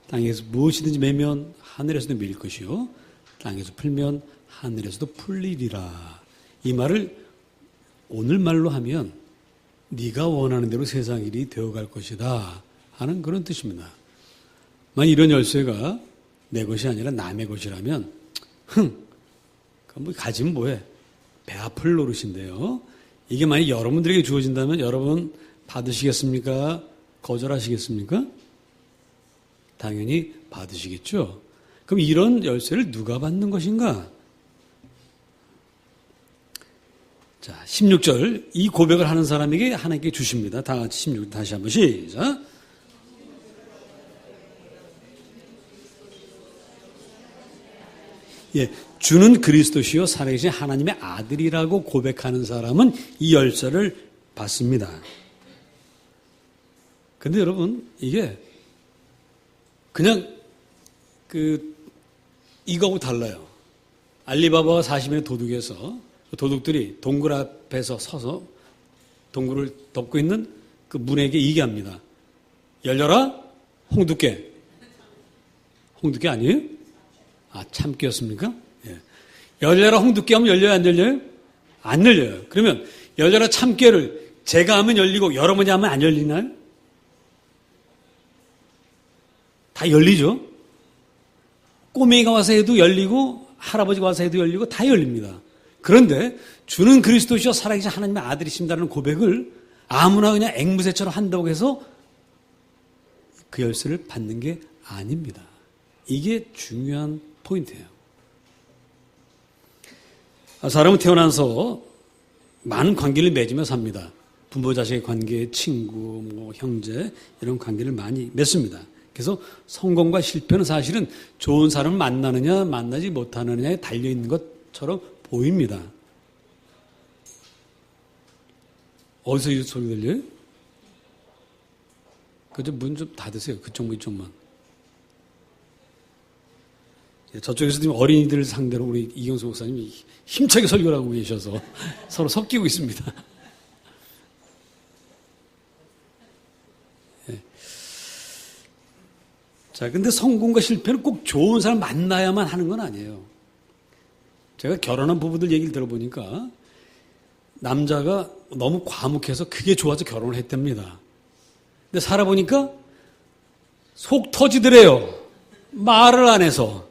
땅에서 무엇이든지 매면 하늘에서도 밀 것이요 땅에서 풀면 하늘에서도 풀리리라. 이 말을 오늘 말로 하면 네가 원하는 대로 세상 일이 되어갈 것이다 하는 그런 뜻입니다. 만약 이런 열쇠가 내 것이 아니라 남의 것이라면 그럼 뭐 가지면 뭐해? 배 아플 노릇인데요. 이게 만약 여러분들에게 주어진다면 여러분 받으시겠습니까? 거절하시겠습니까? 당연히 받으시겠죠. 그럼 이런 열쇠를 누가 받는 것인가? 자, 16절 이 고백을 하는 사람에게 하나님께 주십니다. 다 같이 16절 다시 한번 시작. 예, 주는 그리스도시요 살아계신 하나님의 아들이라고 고백하는 사람은 이 열쇠를 받습니다. 근데 여러분 이게 그냥 이거하고 달라요. 알리바바와 40인의 도둑에서 도둑들이 동굴 앞에서 서서 동굴을 덮고 있는 그 문에게 얘기합니다. 열려라 홍두깨. 홍두깨 아니에요? 아, 참깨였습니까? 예. 열려라 홍두깨 하면 열려요, 안 열려요? 안 열려요. 그러면 열려라 참깨를 제가 하면 열리고 여러분이 하면 안 열리나요? 다 열리죠? 꼬맹이가 와서 해도 열리고 할아버지가 와서 해도 열리고 다 열립니다. 그런데 주는 그리스도시요 살아계신 하나님의 아들이십니다라는 고백을 아무나 그냥 앵무새처럼 한다고 해서 그 열쇠를 받는 게 아닙니다. 이게 중요한 포인트예요. 사람은 태어나서 많은 관계를 맺으며 삽니다. 부모 자식의 관계, 친구, 형제 이런 관계를 많이 맺습니다. 그래서 성공과 실패는 사실은 좋은 사람을 만나느냐 만나지 못하느냐에 달려있는 것처럼 보입니다. 어디서 이 소리 들려요? 그저 문 좀 닫으세요. 그쪽 문 이쪽만. 저쪽에서 지금 어린이들 상대로 우리 이경수 목사님이 힘차게 설교를 하고 계셔서 서로 섞이고 있습니다. 자, 근데 성공과 실패는 꼭 좋은 사람 만나야만 하는 건 아니에요. 제가 결혼한 부부들 얘기를 들어보니까 남자가 너무 과묵해서 그게 좋아서 결혼을 했답니다. 근데 살아보니까 속 터지더래요. 말을 안 해서.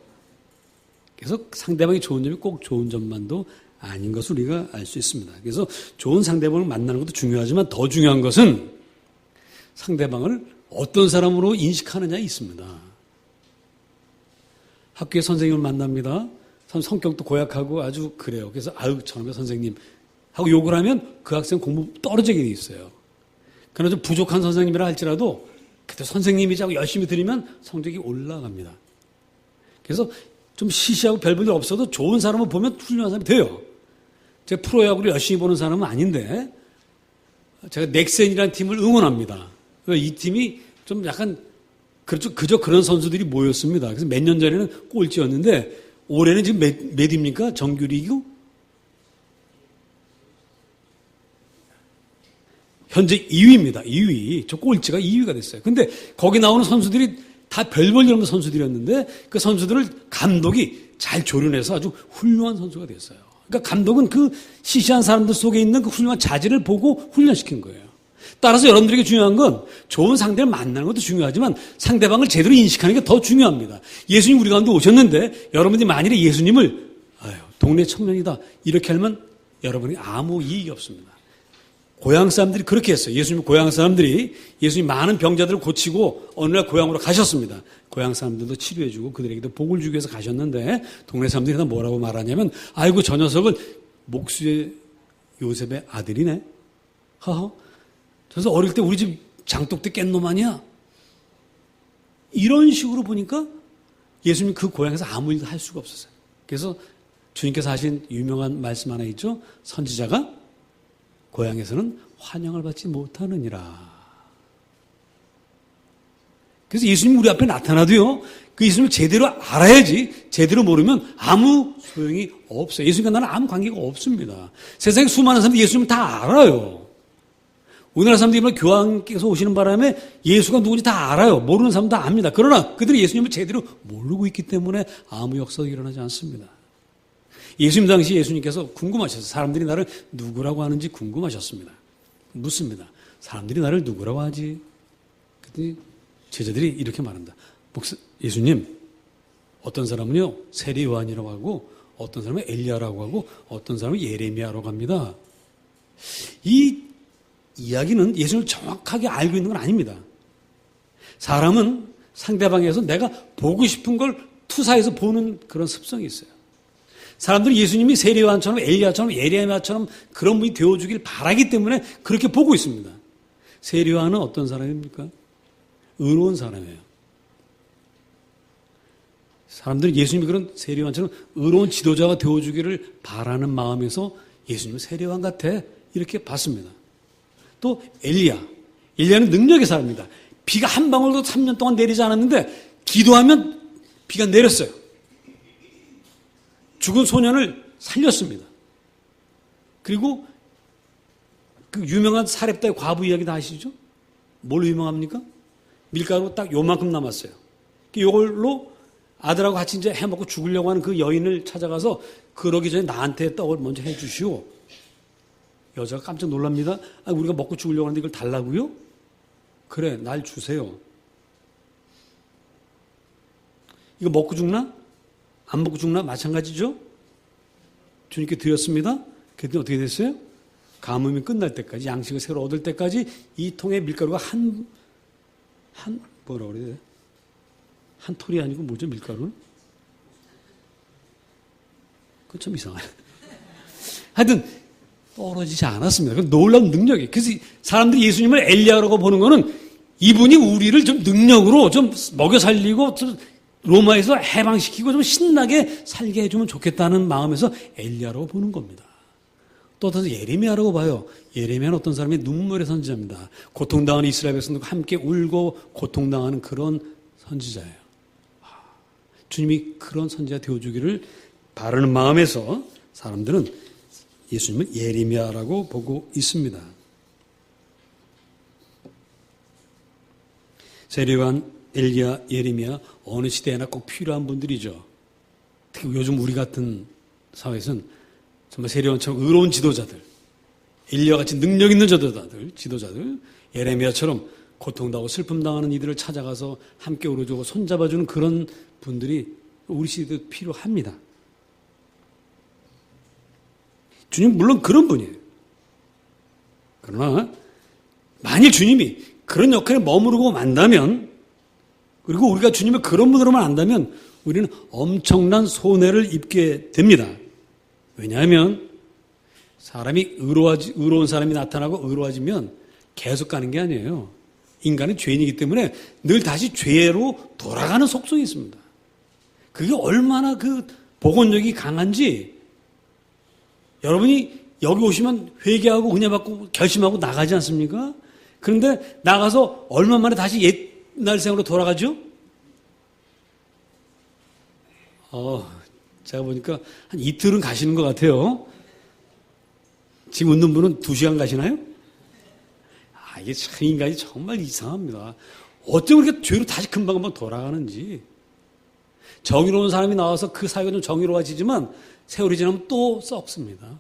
그래서 상대방이 좋은 점이 꼭 좋은 점만도 아닌 것을 우리가 알 수 있습니다. 그래서 좋은 상대방을 만나는 것도 중요하지만 더 중요한 것은 상대방을 어떤 사람으로 인식하느냐에 있습니다. 학교에 선생님을 만납니다. 성격도 고약하고 아주 그래요. 그래서 아유 저놈의 선생님 하고 욕을 하면 그 학생 공부 떨어지게 돼 있어요. 그러나 좀 부족한 선생님이라 할지라도 그때 선생님이자고 열심히 들으면 성적이 올라갑니다. 그래서 좀 시시하고 별 볼 일 없어도 좋은 사람을 보면 훌륭한 사람이 돼요. 제가 프로야구를 열심히 보는 사람은 아닌데 제가 넥센이라는 팀을 응원합니다. 이 팀이 좀 약간 그저 그런 선수들이 모였습니다. 그래서 몇 년 전에는 꼴찌였는데 올해는 지금 몇입니까? 정규리그? 현재 2위입니다. 2위. 저 꼴찌가 2위가 됐어요. 근데 거기 나오는 선수들이 다 별 볼 일 없는 선수들이었는데 그 선수들을 감독이 잘 조련해서 아주 훌륭한 선수가 됐어요. 그러니까 감독은 그 시시한 사람들 속에 있는 그 훌륭한 자질을 보고 훈련시킨 거예요. 따라서 여러분들에게 중요한 건 좋은 상대를 만나는 것도 중요하지만 상대방을 제대로 인식하는 게 더 중요합니다. 예수님 우리 가운데 오셨는데 여러분들이 만일에 예수님을 동네 청년이다 이렇게 하면 여러분이 아무 이익이 없습니다. 고향 사람들이 그렇게 했어요. 예수님 고향 사람들이 예수님 많은 병자들을 고치고 어느 날 고향으로 가셨습니다. 고향 사람들도 치료해주고 그들에게도 복을 주기 위해서 가셨는데 동네 사람들이 다 뭐라고 말하냐면 아이고 저 녀석은 목수의 요셉의 아들이네. 허허. 그래서 어릴 때 우리 집 장독대 깬 놈 아니야? 이런 식으로 보니까 예수님 그 고향에서 아무 일도 할 수가 없었어요. 그래서 주님께서 하신 유명한 말씀 하나 있죠. 선지자가 고향에서는 환영을 받지 못하느니라. 그래서 예수님 우리 앞에 나타나도요. 그 예수님을 제대로 알아야지 제대로 모르면 아무 소용이 없어요. 예수님과 나는 아무 관계가 없습니다. 세상에 수많은 사람들이 예수님을 다 알아요. 우리나라 사람들이 교황께서 오시는 바람에 예수가 누군지 다 알아요. 모르는 사람 다 압니다. 그러나 그들이 예수님을 제대로 모르고 있기 때문에 아무 역사가 일어나지 않습니다. 예수님 당시 예수님께서 궁금하셨어요. 사람들이 나를 누구라고 하는지 궁금하셨습니다. 묻습니다. 사람들이 나를 누구라고 하지? 그랬더니 제자들이 이렇게 말한다. 예수님, 어떤 사람은요 세례 요한이라고 하고 어떤 사람은 엘리야라고 하고 어떤 사람은 예레미야라고 합니다. 이 이야기는 예수님을 정확하게 알고 있는 건 아닙니다. 사람은 상대방에서 내가 보고 싶은 걸 투사해서 보는 그런 습성이 있어요. 사람들은 예수님이 세례 요한처럼 엘리야처럼 예레미야처럼 그런 분이 되어주길 바라기 때문에 그렇게 보고 있습니다. 세례 요한은 어떤 사람입니까? 의로운 사람이에요. 사람들은 예수님이 그런 세례 요한처럼 의로운 지도자가 되어주기를 바라는 마음에서 예수님은 세례 요한 같아 이렇게 봤습니다. 또 엘리야는 능력의 사람입니다. 비가 한 방울도 3년 동안 내리지 않았는데 기도하면 비가 내렸어요. 죽은 소년을 살렸습니다. 그리고 그 유명한 사렙다의 과부 이야기 다 아시죠? 뭘로 유명합니까? 밀가루 딱 요만큼 남았어요. 이걸로 아들하고 같이 이제 해먹고 죽으려고 하는 그 여인을 찾아가서 그러기 전에 나한테 떡을 먼저 해주시오. 여자가 깜짝 놀랍니다. 우리가 먹고 죽으려고 하는데 이걸 달라고요? 그래, 날 주세요. 이거 먹고 죽나? 안 먹고 죽나? 마찬가지죠? 주님께 드렸습니다. 그랬더니 어떻게 됐어요? 가뭄이 끝날 때까지, 양식을 새로 얻을 때까지 이 통에 밀가루가 뭐라 그래야 돼? 한 톨이 아니고 뭐죠, 밀가루는? 그건 참 이상하네. 하여튼, 떨어지지 않았습니다. 그 놀라운 능력이. 그래서 사람들이 예수님을 엘리야라고 보는 거는 이분이 우리를 좀 능력으로 좀 먹여 살리고 좀 로마에서 해방시키고 좀 신나게 살게 해주면 좋겠다는 마음에서 엘리야라고 보는 겁니다. 또 어떤 예레미야라고 봐요. 예레미야는 어떤 사람이 눈물의 선지자입니다. 고통당하는 이스라엘 백성들과 함께 울고 고통당하는 그런 선지자예요. 주님이 그런 선지자 되어주기를 바라는 마음에서 사람들은 예수님을 예레미야라고 보고 있습니다. 세례 요한, 엘리야, 예레미야 어느 시대에나 꼭 필요한 분들이죠. 특히 요즘 우리 같은 사회에서는 정말 세례 요한처럼 의로운 지도자들, 엘리야 같이 능력 있는 지도자들, 예레미야처럼 고통당하고 슬픔당하는 이들을 찾아가서 함께 울어주고 손잡아주는 그런 분들이 우리 시대도 필요합니다. 주님 물론 그런 분이에요. 그러나 만일 주님이 그런 역할에 머무르고 만다면, 그리고 우리가 주님을 그런 분으로만 안다면 우리는 엄청난 손해를 입게 됩니다. 왜냐하면 사람이 의로운 사람이 나타나고 의로워지면 계속 가는 게 아니에요. 인간은 죄인이기 때문에 늘 다시 죄로 돌아가는 속성이 있습니다. 그게 얼마나 그 복원력이 강한지 여러분이 여기 오시면 회개하고 은혜 받고 결심하고 나가지 않습니까? 그런데 나가서 얼마 만에 다시 옛날 생으로 돌아가죠? 제가 보니까 한 이틀은 가시는 것 같아요. 지금 웃는 분은 2시간 가시나요? 이게 참 인간이 정말 이상합니다. 어쩜 그렇게 죄로 다시 금방금방 돌아가는지. 정의로운 사람이 나와서 그 사회가 좀 정의로워지지만 세월이 지나면 또 썩습니다.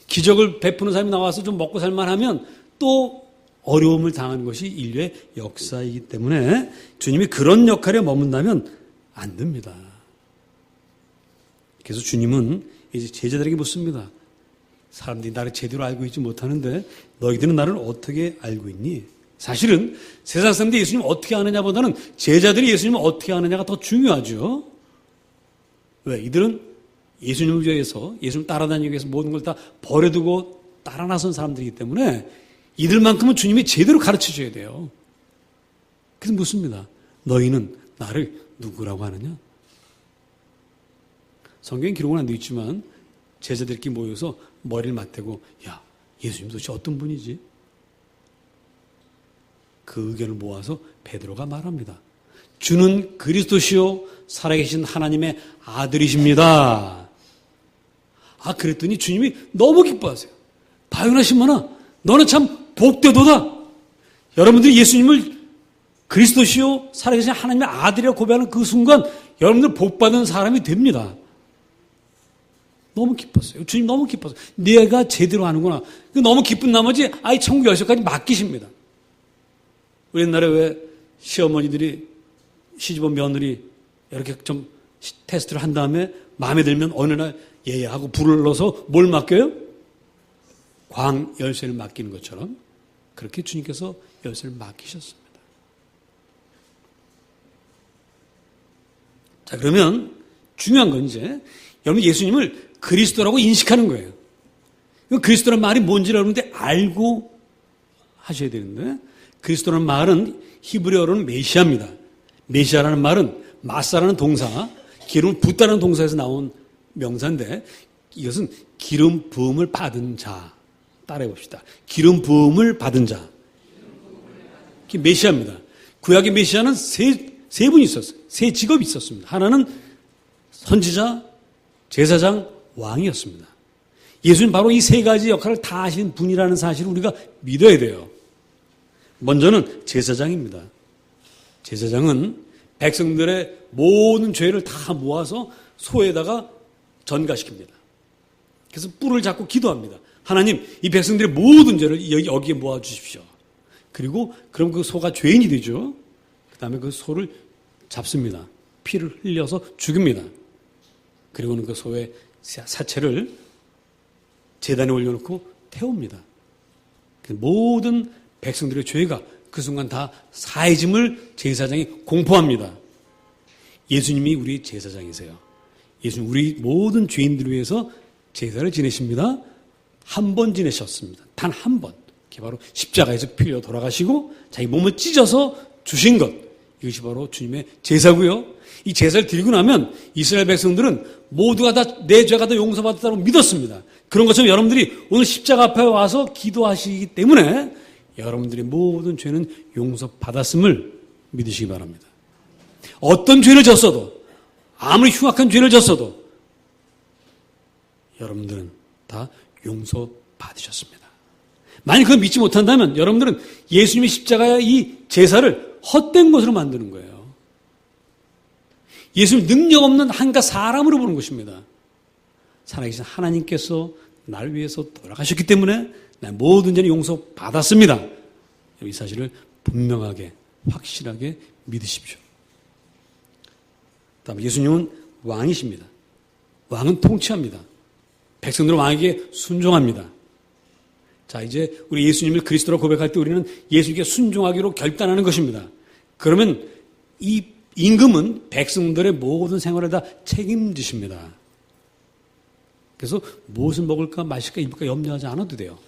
기적을 베푸는 사람이 나와서 좀 먹고 살만하면 또 어려움을 당하는 것이 인류의 역사이기 때문에 주님이 그런 역할에 머문다면 안 됩니다. 그래서 주님은 이제 제자들에게 묻습니다. 사람들이 나를 제대로 알고 있지 못하는데 너희들은 나를 어떻게 알고 있니? 사실은 세상 사람들이 예수님을 어떻게 아느냐보다는 제자들이 예수님을 어떻게 아느냐가 더 중요하죠. 왜? 이들은 예수님을 위해서, 예수님 따라다니기 위해서 모든 걸 다 버려두고 따라 나선 사람들이기 때문에 이들만큼은 주님이 제대로 가르쳐 줘야 돼요. 그래서 묻습니다. 너희는 나를 누구라고 하느냐? 성경에 기록은 안 되어 있지만 제자들끼리 모여서 머리를 맞대고 야, 예수님 도대체 어떤 분이지? 그 의견을 모아서 베드로가 말합니다. 주는 그리스도시요 살아계신 하나님의 아들이십니다. 그랬더니 주님이 너무 기뻐하세요. 바요나 시몬아, 너는 참 복되도다. 여러분들이 예수님을 그리스도시요 살아계신 하나님의 아들이라고 고백하는 그 순간 여러분들 복받은 사람이 됩니다. 너무 기뻤어요. 주님 너무 기뻤어요. 내가 제대로 하는구나. 너무 기쁜 나머지 아이 천국 열쇠까지 맡기십니다. 우리 옛날에 왜 시어머니들이 시집온 며느리 이렇게 좀 테스트를 한 다음에 마음에 들면 어느 날 예하고 불러서 뭘 맡겨요? 광 열쇠를 맡기는 것처럼 그렇게 주님께서 열쇠를 맡기셨습니다. 자, 그러면 중요한 건 이제 여러분 예수님을 그리스도라고 인식하는 거예요. 그리스도라는 말이 뭔지 여러분들 알고 하셔야 되는데 그리스도라는 말은 히브리어로는 메시아입니다. 메시아라는 말은 마사라는 동사, 기름을 붓다는 동사에서 나온 명사인데 이것은 기름 부음을 받은 자. 따라해 봅시다. 기름 부음을 받은 자. 그게 메시아입니다. 구약의 메시아는 세 분이 있었어요. 세 직업이 있었습니다. 하나는 선지자, 제사장, 왕이었습니다. 예수님 바로 이 세 가지 역할을 다 하신 분이라는 사실을 우리가 믿어야 돼요. 먼저는 제사장입니다. 제사장은 백성들의 모든 죄를 다 모아서 소에다가 전가시킵니다. 그래서 뿔을 잡고 기도합니다. 하나님, 이 백성들의 모든 죄를 여기에 모아주십시오. 그리고 그럼 그 소가 죄인이 되죠. 그 다음에 그 소를 잡습니다. 피를 흘려서 죽입니다. 그리고는 그 소의 사체를 제단에 올려놓고 태웁니다. 모든 백성들의 죄가 그 순간 다 사해짐을 제사장이 공포합니다. 예수님이 우리 제사장이세요. 예수님 우리 모든 죄인들을 위해서 제사를 지내십니다. 한 번 지내셨습니다. 단 한 번. 그게 바로 십자가에서 피 흘려 돌아가시고 자기 몸을 찢어서 주신 것. 이것이 바로 주님의 제사고요. 이 제사를 드리고 나면 이스라엘 백성들은 모두가 다 내 죄가 다 용서받았다고 믿었습니다. 그런 것처럼 여러분들이 오늘 십자가 앞에 와서 기도하시기 때문에 여러분들의 모든 죄는 용서받았음을 믿으시기 바랍니다. 어떤 죄를 졌어도 아무리 흉악한 죄를 졌어도 여러분들은 다 용서받으셨습니다. 만약 그걸 믿지 못한다면 여러분들은 예수님의 십자가의 이 제사를 헛된 것으로 만드는 거예요. 예수님 능력 없는 한가 사람으로 보는 것입니다. 살아계신 하나님께서 나를 위해서 돌아가셨기 때문에 내 모든 죄는 용서받았습니다. 이 사실을 분명하게 확실하게 믿으십시오. 다음 예수님은 왕이십니다. 왕은 통치합니다. 백성들은 왕에게 순종합니다. 자, 이제 우리 예수님을 그리스도로 고백할 때 우리는 예수님께 순종하기로 결단하는 것입니다. 그러면 이 임금은 백성들의 모든 생활을 다 책임지십니다. 그래서 무엇을 먹을까 마실까 입을까 염려하지 않아도 돼요.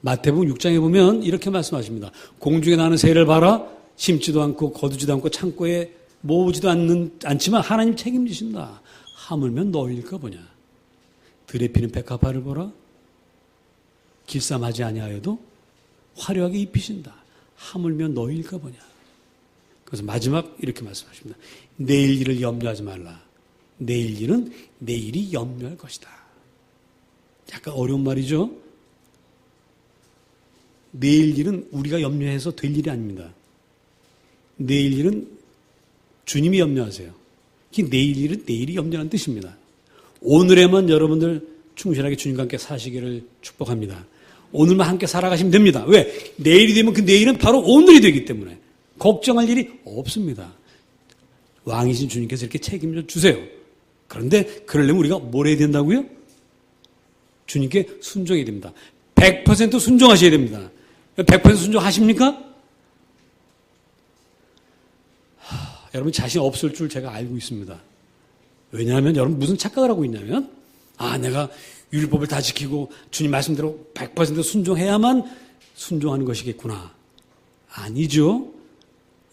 마태복음 6장에 보면 이렇게 말씀하십니다. 공중에 나는 새를 봐라. 심지도 않고 거두지도 않고 창고에 모으지도 않지만 하나님 책임지신다. 하물며 너희일까 보냐. 들에 피는 백합화를 보라. 길쌈하지 아니하여도 화려하게 입히신다. 하물며 너희일까 보냐. 그래서 마지막 이렇게 말씀하십니다. 내일 일을 염려하지 말라. 내일 일은 내일이 염려할 것이다. 약간 어려운 말이죠. 내일 일은 우리가 염려해서 될 일이 아닙니다. 내일 일은 주님이 염려하세요. 내일 일은 내일이 염려하는 뜻입니다. 오늘에만 여러분들 충실하게 주님과 함께 사시기를 축복합니다. 오늘만 함께 살아가시면 됩니다. 왜? 내일이 되면 그 내일은 바로 오늘이 되기 때문에 걱정할 일이 없습니다. 왕이신 주님께서 이렇게 책임져 주세요. 그런데 그러려면 우리가 뭘 해야 된다고요? 주님께 순종해야 됩니다. 100% 순종하셔야 됩니다. 100% 순종하십니까? 여러분 자신 없을 줄 제가 알고 있습니다. 왜냐하면 여러분 무슨 착각을 하고 있냐면 내가 율법을 다 지키고 주님 말씀대로 100% 순종해야만 순종하는 것이겠구나. 아니죠.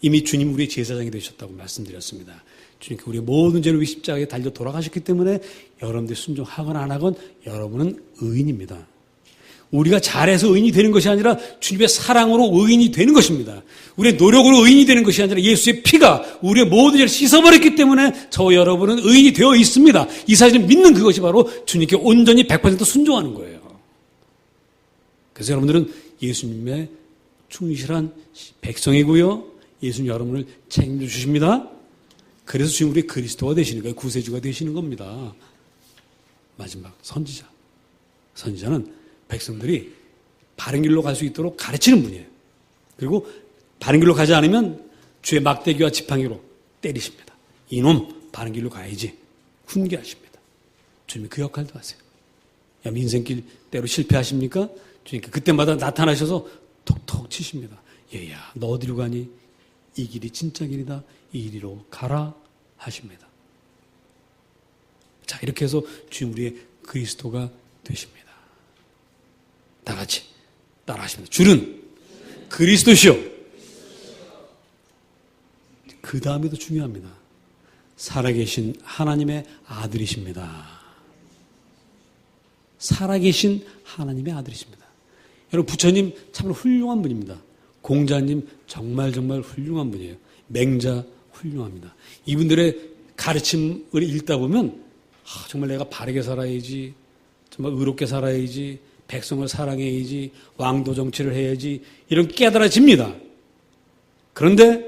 이미 주님 우리의 제사장이 되셨다고 말씀드렸습니다. 주님께 우리의 모든 죄를 위해 십자가에 달려 돌아가셨기 때문에 여러분들이 순종하거나 안 하건 여러분은 의인입니다. 우리가 잘해서 의인이 되는 것이 아니라 주님의 사랑으로 의인이 되는 것입니다. 우리의 노력으로 의인이 되는 것이 아니라 예수의 피가 우리의 모든 죄를 씻어버렸기 때문에 저 여러분은 의인이 되어 있습니다. 이 사실을 믿는 그것이 바로 주님께 온전히 100% 순종하는 거예요. 그래서 여러분들은 예수님의 충실한 백성이고요. 예수님 여러분을 책임져 주십니다. 그래서 지금 우리 그리스도가 되시는 거예요. 구세주가 되시는 겁니다. 마지막 선지자. 선지자는 백성들이 바른 길로 갈 수 있도록 가르치는 분이에요. 그리고 바른 길로 가지 않으면 주의 막대기와 지팡이로 때리십니다. 이놈 바른 길로 가야지. 훈계하십니다. 주님이 그 역할도 하세요. 야, 인생길 때로 실패하십니까? 주님께 그때마다 나타나셔서 톡톡 치십니다. 얘야, 너 어디로 가니? 이 길이 진짜 길이다. 이 길로 가라 하십니다. 자, 이렇게 해서 주님 우리의 그리스도가 되십니다. 다 같이 따라 하십니다. 주는 그리스도시요. 그 다음에도 중요합니다. 살아계신 하나님의 아들이십니다. 살아계신 하나님의 아들이십니다. 여러분, 부처님 참 훌륭한 분입니다. 공자님 정말 훌륭한 분이에요. 맹자 훌륭합니다. 이분들의 가르침을 읽다 보면 정말 내가 바르게 살아야지, 정말 의롭게 살아야지, 백성을 사랑해야지, 왕도 정치를 해야지, 이런 깨달아집니다. 그런데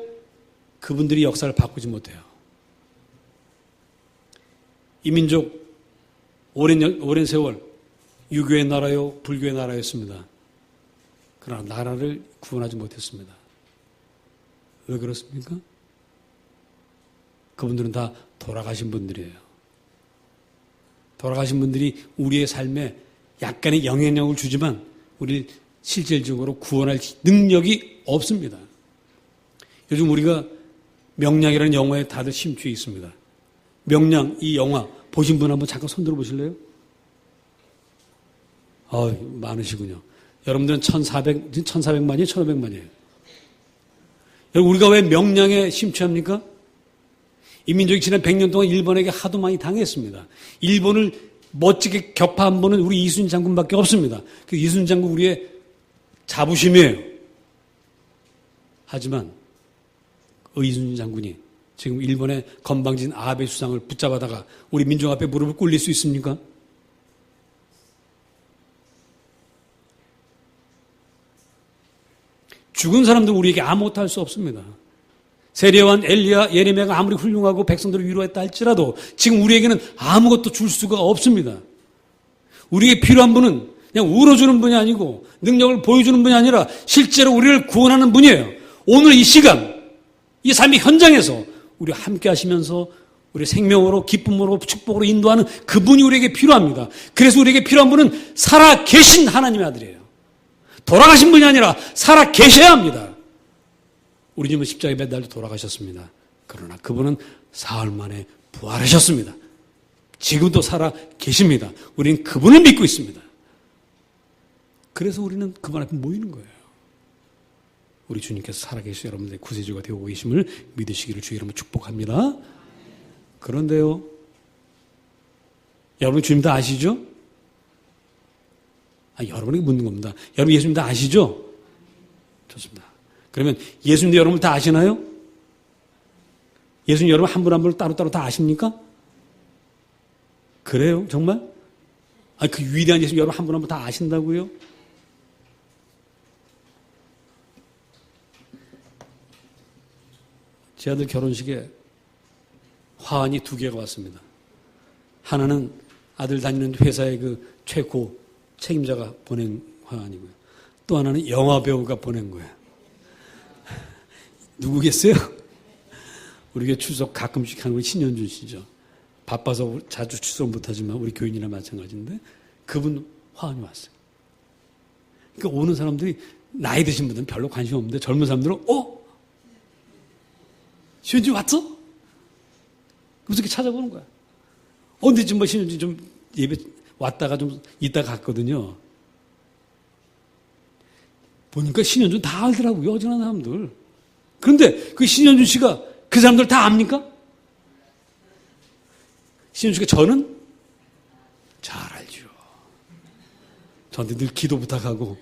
그분들이 역사를 바꾸지 못해요. 이 민족 오랜 세월 유교의 나라요, 불교의 나라였습니다. 그러나 나라를 구원하지 못했습니다. 왜 그렇습니까? 그분들은 다 돌아가신 분들이에요. 돌아가신 분들이 우리의 삶에 약간의 영향력을 주지만 우리를 실질적으로 구원할 능력이 없습니다. 요즘 우리가 명량이라는 영화에 다들 심취해 있습니다. 명량, 이 영화 보신 분 한번 잠깐 손 들어 보실래요? 많으시군요. 여러분들은 1400만이에요? 1500만이에요? 여러분, 우리가 왜 명량에 심취합니까? 이 민족이 지난 100년 동안 일본에게 하도 많이 당했습니다. 일본을 멋지게 격파한 분은 우리 이순신 장군밖에 없습니다. 그 이순신 장군 우리의 자부심이에요. 하지만 이순신 장군이 지금 일본의 건방진 아베 수상을 붙잡아다가 우리 민족 앞에 무릎을 꿇릴 수 있습니까? 죽은 사람들 우리에게 아무것도 할 수 없습니다. 세례요한, 엘리야, 예레미야가 아무리 훌륭하고 백성들을 위로했다 할지라도 지금 우리에게는 아무것도 줄 수가 없습니다. 우리에게 필요한 분은 그냥 울어주는 분이 아니고 능력을 보여주는 분이 아니라 실제로 우리를 구원하는 분이에요. 오늘 이 시간, 이 삶의 현장에서 우리와 함께 하시면서 우리 생명으로, 기쁨으로, 축복으로 인도하는 그분이 우리에게 필요합니다. 그래서 우리에게 필요한 분은 살아계신 하나님의 아들이에요. 돌아가신 분이 아니라 살아계셔야 합니다. 우리 주님은 십자가에 매달려 돌아가셨습니다. 그러나 그분은 사흘 만에 부활하셨습니다. 지금도 살아계십니다. 우리는 그분을 믿고 있습니다. 그래서 우리는 그분 앞에 모이는 거예요. 우리 주님께서 살아계시고 여러분들의 구세주가 되고 계심을 믿으시기를 주의 이름으로 축복합니다. 그런데요, 여러분 주님 다 아시죠? 여러분에게 묻는 겁니다. 여러분 예수님 다 아시죠? 좋습니다. 그러면 예수님도 여러분을 다 아시나요? 예수님 여러분 한 분 한 분을 따로따로 다 아십니까? 그래요? 정말? 그 위대한 예수님 여러분 한 분 한 분 다 아신다고요? 제 아들 결혼식에 화환이 2개가 왔습니다. 하나는 아들 다니는 회사의 그 최고 책임자가 보낸 화환이고요. 또 하나는 영화 배우가 보낸 거예요. 누구겠어요? 우리 교회 출석 가끔씩 하는 우리 신현준 씨죠. 바빠서 자주 출석 못하지만 우리 교인이나 마찬가지인데 그분 화환이 왔어요. 그러니까 오는 사람들이 나이 드신 분들은 별로 관심 없는데 젊은 사람들은 신현준 왔어? 그래서 이렇게 찾아보는 거야. 근데 지금 신현준 좀 예배 왔다가 좀 이따 갔거든요. 보니까 신현준 다 알더라고요. 어지간한 사람들. 그런데 그 신현준 씨가 그 사람들 다 압니까? 신현준 씨가 저는 잘 알죠. 저한테 늘 기도 부탁하고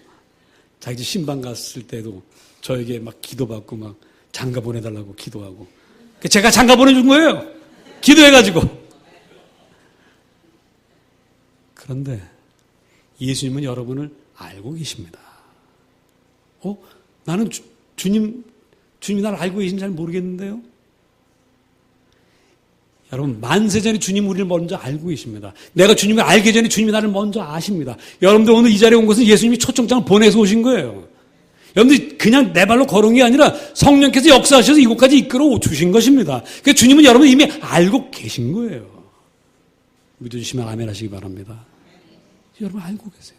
자기 집 신방 갔을 때도 저에게 막 기도받고 막 장가 보내달라고 기도하고 제가 장가 보내준 거예요. 기도해가지고. 그런데 예수님은 여러분을 알고 계십니다. 나는 주님이 나를 알고 계신지 잘 모르겠는데요. 여러분, 만세 전에 주님 우리를 먼저 알고 계십니다. 내가 주님을 알기 전에 주님이 나를 먼저 아십니다. 여러분들 오늘 이 자리에 온 것은 예수님이 초청장을 보내서 오신 거예요. 여러분들 그냥 내 발로 걸은 게 아니라 성령께서 역사하셔서 이곳까지 이끌어 주신 것입니다. 그러니까 주님은 여러분 이미 알고 계신 거예요. 믿어주시면 아멘 하시기 바랍니다. 여러분 알고 계세요.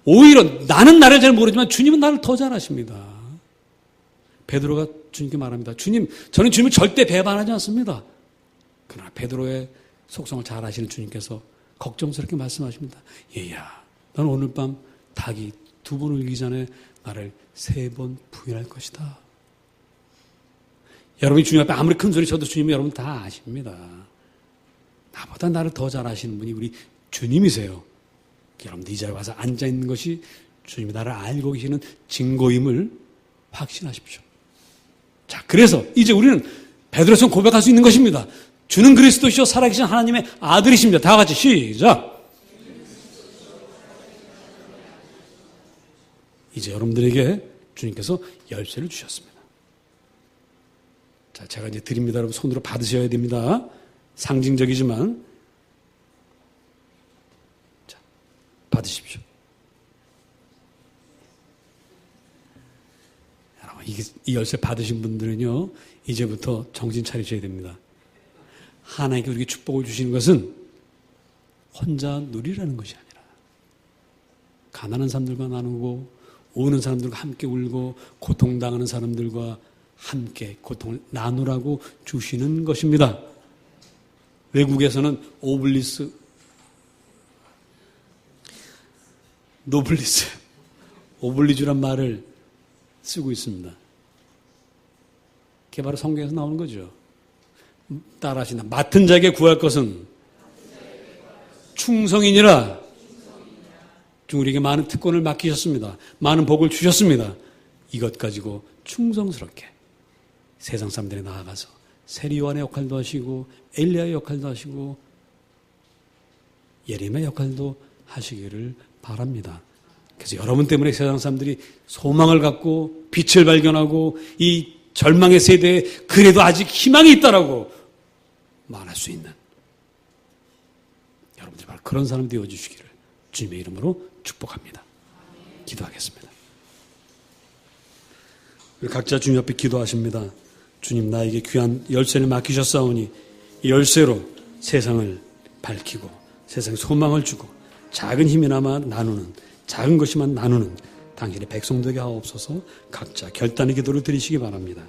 오히려 나는 나를 잘 모르지만 주님은 나를 더 잘 아십니다. 베드로가 주님께 말합니다. 주님, 저는 주님을 절대 배반하지 않습니다. 그러나 베드로의 속성을 잘 아시는 주님께서 걱정스럽게 말씀하십니다. 얘야, 넌 오늘 밤 닭이 2번 울기 전에 나를 3번 부인할 것이다. 여러분이 주님 앞에 아무리 큰 소리 쳐도 주님은 여러분 다 아십니다. 나보다 나를 더 잘 아시는 분이 우리 주님이세요. 여러분들 이 자리에 와서 앉아있는 것이 주님이 나를 알고 계시는 증거임을 확신하십시오. 자, 그래서 이제 우리는 베드로처럼 고백할 수 있는 것입니다. 주는 그리스도시요 살아계신 하나님의 아들이십니다. 다 같이 시작. 이제 여러분들에게 주님께서 열쇠를 주셨습니다. 자, 제가 이제 드립니다. 여러분 손으로 받으셔야 됩니다. 상징적이지만 자, 받으십시오. 여러분, 이 열쇠 받으신 분들은요, 이제부터 정신 차리셔야 됩니다. 하나님께 우리에게 축복을 주시는 것은 혼자 누리라는 것이 아니라 가난한 사람들과 나누고 우는 사람들과 함께 울고 고통당하는 사람들과 함께 고통을 나누라고 주시는 것입니다. 외국에서는 오블리주란 말을 쓰고 있습니다. 그게 바로 성경에서 나오는 거죠. 따라하시나 맡은 자에게 구할 것은 충성이니라. 우리에게 많은 특권을 맡기셨습니다. 많은 복을 주셨습니다. 이것 가지고 충성스럽게 세상 사람들에 나아가서 세리 요한의 역할도 하시고 엘리야의 역할도 하시고 예레미야의 역할도 하시기를 바랍니다. 그래서 여러분 때문에 세상 사람들이 소망을 갖고 빛을 발견하고 이 절망의 세대에 그래도 아직 희망이 있다라고 말할 수 있는 여러분들이 바로 그런 사람 되어주시기를 주님의 이름으로 축복합니다. 기도하겠습니다. 우리 각자 주님 앞에 기도하십니다. 주님, 나에게 귀한 열쇠를 맡기셨사오니 이 열쇠로 세상을 밝히고 세상에 소망을 주고 작은 힘이나마 나누는, 작은 것이만 나누는 당신의 백성 되게 하옵소서. 각자 결단의 기도를 드리시기 바랍니다.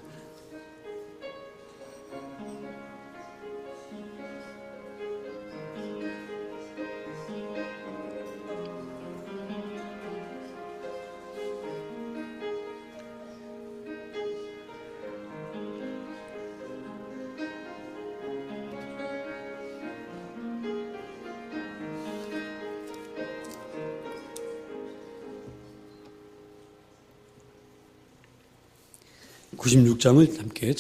(96장을) 함께